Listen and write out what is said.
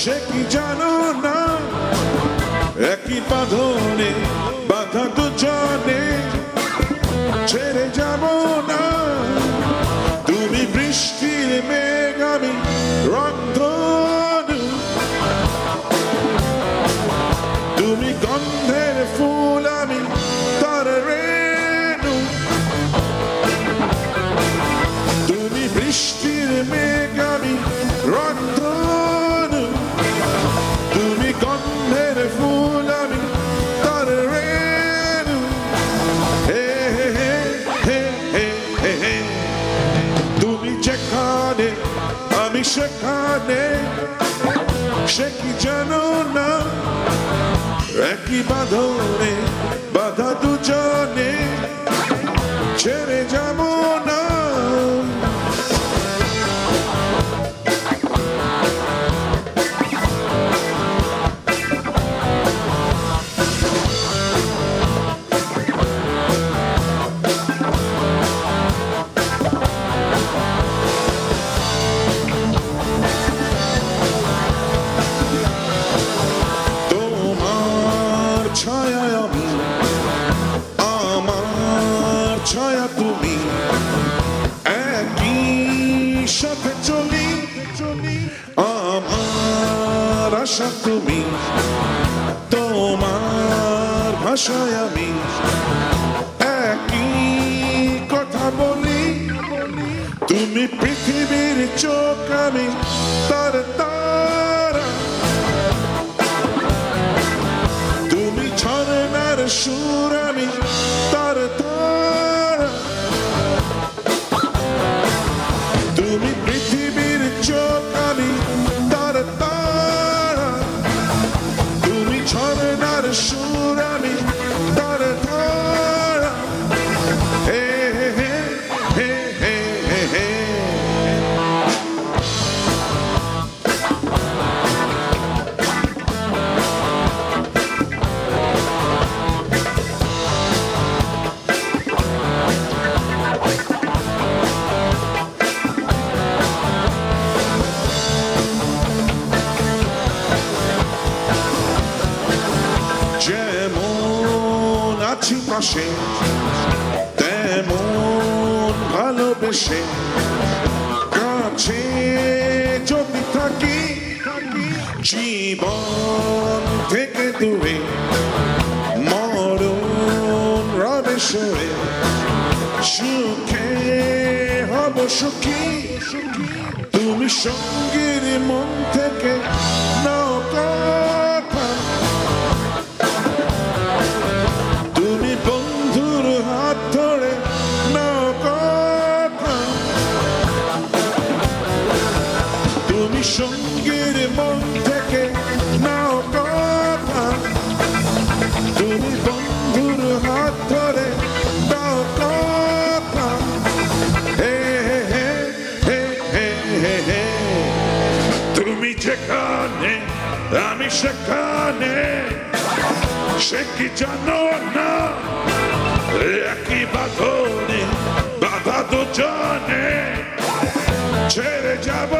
সে কি জানো না একই বাঁধনে বাঁধা দুজনে ছেড়ে যাব না তুমি বৃষ্টির মেঘ আমি রংধনু তুমি গন্ধের ফুল আমি তার রেণু তুমি বৃষ্টির মেঘ আমি রংধনু তুমি গন্ধের ফুল আমি তার রেণু হে হে হে হে হে হে হে তুমি যেখানে আমি সেখানে সে কি জানো না একই বাঁধনে বাঁধা দুজনে ছেড়ে যাব না ছায়া তুমি একই সাথে চলি আমার আশা তুমি তোমার ভাষায় আমি একই কথা বলি তুমি পৃথিবীর চোখ আমি তার তারা তুমি ঝরনার সুর আমি তার তারা তুমি পৃথিবীর চোখ আমি তার তারা তুমি ঝরনার সুর আমি তার তারা হে হে হে হে হে হে হে যেমন আছি পাশে তেমন ভালোবেসে কাছে যদি থাকি জীবন থেকে দূরে মরণ রবে সরে সুখে হব সুখী তুমি সঙ্গীর মন থেকে নাও কথা তুমি বন্ধুর হাত ধরে নাও কথা তুমি সঙ্গীর মন থেকে নাও কথা তুমি বন্ধুর হাত ধরে নাও কথা হে হে হে হে হে হে তুমি যেখানে আমি সেখানে সে কি জানো না একই বাঁধনে বাঁধা দুজনে ছেড়ে যাব